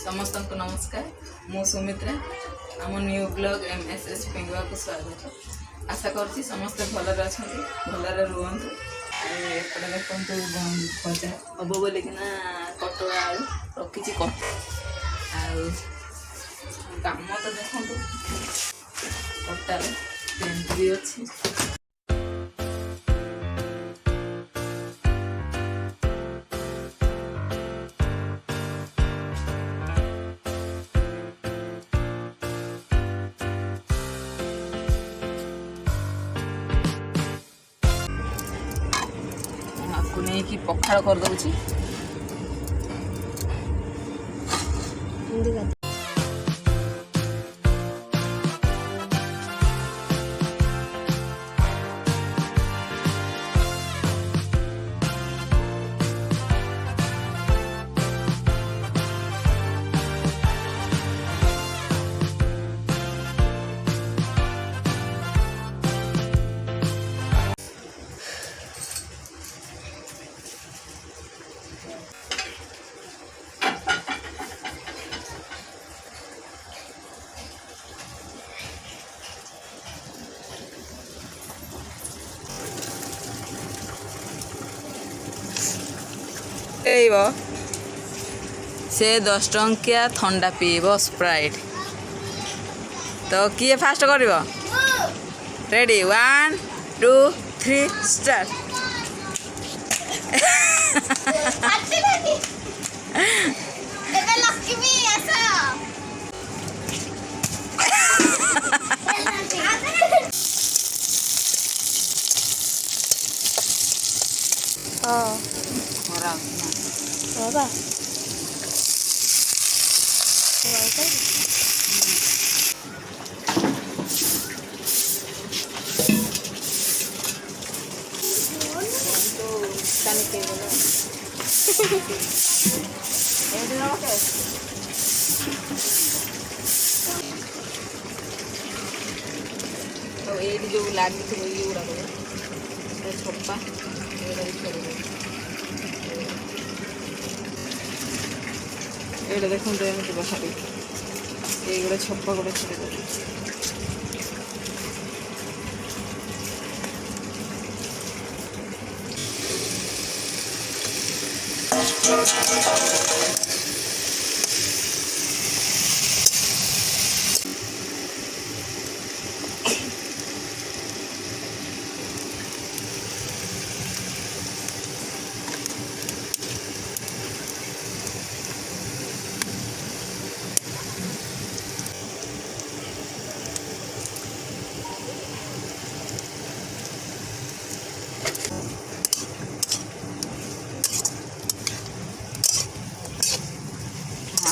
समस्त को नमस्कार मु सुमित्रा आम न्यू ब्लॉग एमएसएस पेंगुआ को स्वागत। आशा करছি समस्त भलरे अछंती भलरे रुहंतु। एपटे देखंतु भजा हबो बोली किना कटोरा आलू रखिछि कट आउ काम तो देखंतु कटारे तेंतुरी अछि। नहीं कि पखाड़ कर दूची से 10 टंकिया ठंडा पीब स्प्राइट। तो किए फास्ट कर रेडी 1 2 3 स्टार्ट। बाबा तो ये जो लगी थी ये गुड़ा छप्पा ये देखो तो एमती बाहर ये गोटे छप्पा गोटे छड़े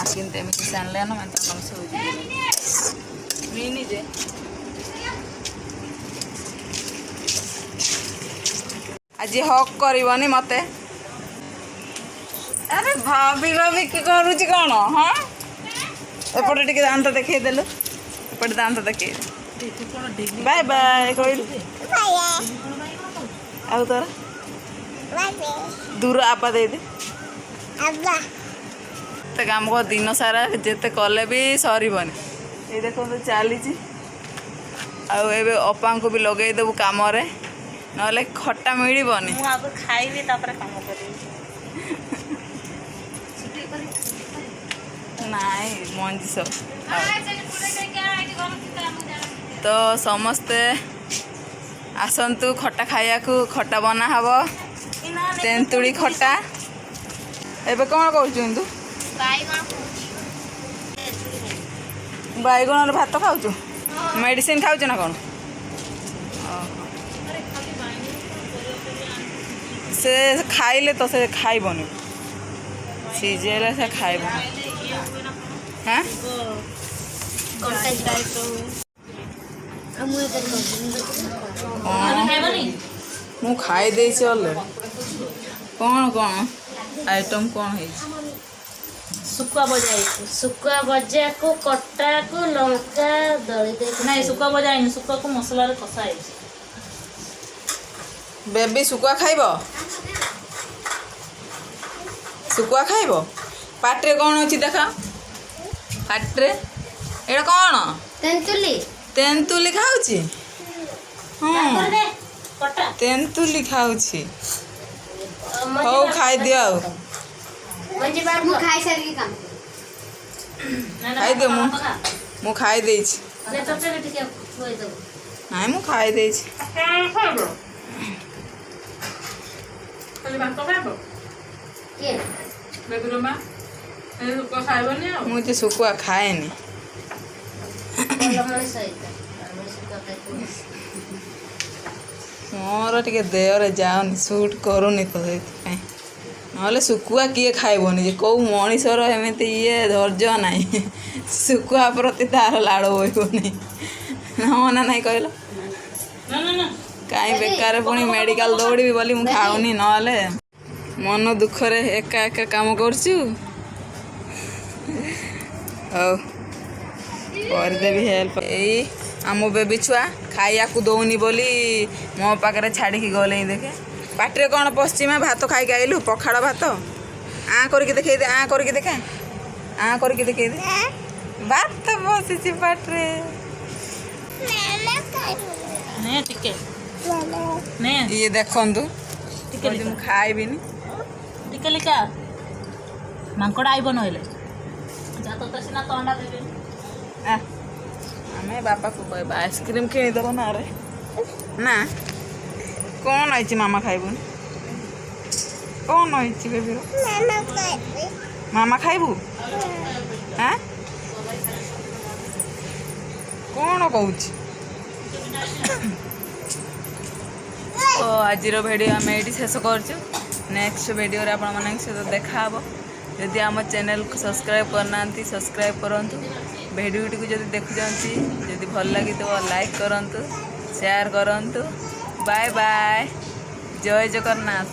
किंतु सांडले ना मैं तक निजे आज हक करनी मत। अरे भाभी भाभी कि करुच कौन हाँ एपटे टे दांत देखई देलु एपटे दांत देखे बाय बाय कहलु आउ तोर दूर आबा दे दे काम को दिन सारा जिते कले भी सरबनी। ये देखो तो चली अपा को भी लगे देबू कम ना खटा मिलबनी खाइबी काम नाई मंजी सब तो समस्ते आसतु खटा खाया को खटा बना हब तेंतुड़ी खटा एबे कौन कहूँ बैगन भात खाऊ मेडिसिन खाऊ ना कौन से खाइले तो से खाइबनी सीझेले से खाइब हाँ मु खाई दे कौन कौन आइटम कौन है सुकुआ भजा को कटा को लंका दली दे नहीं सुकुआ भजा सुकुआ को मसला रे कसा है बेबी सुकुआ खाइब सुकुआ खाइब पाटे कौन अच्छी देखा ପାଟିରେ ଏଇଟା କ'ଣ ତେନ୍ତୁଲି ତେନ୍ତୁଲି ଖାଉଛି ହଁ ଦେ କଟା ତେନ୍ତୁଲି ଖାଉଛି ହଉ ଖାଇଦିଅ ଆଉ ମଞ୍ଜି ବାର ମୁଁ ଖାଇ ସାରିକି କାମ ଖାଇଦିଅ ମୁଁ ଖାଇ ଦେଇଛି ନେ ତରକାରୀ ଟିକେ ଖୁଆଇ ଦେବୁ ନାଇଁ ମୁଁ ଖାଇ ଦେଇଛି ଖାଲି ଭାତ ଖାଇବ କିଏ ବେବିର ମା ଏ ଲୋକ ଖାଇବନି ଆଉ ମୁଁ ଯେ ଶୁଖୁଆ ଖାଏନି ଭଲ ମଣିଷ ହେଇଥା ମଣିଷ ତରକାରୀ ମୋର ଟିକେ ଦେହରେ ଯାଉନି ସୁଟ୍ କରୁନି ତ ସେଥିପାଇଁ ନହେଲେ ଶୁଖୁଆ କିଏ ଖାଇବନି ଯେ କେଉଁ ମଣିଷର ଏମିତି ଧୈର୍ଯ୍ୟ ନାହିଁ ଶୁଖୁଆ ପ୍ରତି ତାର ଲାଡ଼ ବୋହିବନି ହଁ ନା ନାହିଁ କହିଲ କାହିଁ ବେକାର ପୁଣି ମେଡ଼ିକାଲ ଦୌଡ଼ିବି ବୋଲି ମୁଁ ଖାଉନି ନହେଲେ ମନ ଦୁଃଖରେ ଏକା ଏକା କାମ କରୁଛୁ ହଉ କରିଦେବି ହେଲ୍ପ ଏଇ ଆମ ବେବି ଛୁଆ ଖାଇବାକୁ ଦଉନି ବୋଲି ମୋ ପାଖରେ ଛାଡ଼ିକି ଗଲେଇଁ ଦେଖେ ପାଟିରେ କ'ଣ ପଶିଛି ମା ଭାତ ଖାଇକି ଆଇଲୁ ପଖାଳ ଭାତ କରିକି ଦେଖେଇ ଦେ କରିକି ଦେଖା କରିକି ଦେଖେଇ ଦେ ଭାତ ବସିଛି ପାଟିରେ ନେ ଟିକେ ନେ ଇଏ ଦେଖନ୍ତୁ ଟିକେ ମୁଁ ଖାଇବିନି ଟିକେ ଲିକା ମାଙ୍କଡ଼ ଆଇବ ନହେଲେ ଯା ତତେ ସିନା ତଣ୍ଡା ଦେବେ ଆମେ ବାପାକୁ କହିବା ଆଇସ୍କ୍ରିମ୍ କିଣିଦେବ ନା ରେ ନା କ'ଣ ହେଇଛି ମାମା ଖାଇବୁନି କ'ଣ ହେଇଛି ବେବିର ମାମା ଖାଇବୁ କ'ଣ କହୁଛି ତ ଆଜିର ଭିଡ଼ିଓ ଆମେ ଏଇଠି ଶେଷ କରୁଛୁ ନେକ୍ସଟ ଭିଡ଼ିଓରେ ଆପଣମାନଙ୍କ ସହିତ ଦେଖାହେବ ଯଦି ଆମ ଚ୍ୟାନେଲକୁ ସବସ୍କ୍ରାଇବ୍ କରିନାହାନ୍ତି ସବସ୍କ୍ରାଇବ୍ କରନ୍ତୁ ଭିଡ଼ିଓଟିକୁ ଯଦି ଦେଖୁଛନ୍ତି ଯଦି ଭଲ ଲାଗିଥିବ ଲାଇକ୍ କରନ୍ତୁ ସେୟାର କରନ୍ତୁ ବାଏ ବାଏ ଜୟ ଜଗନ୍ନାଥ।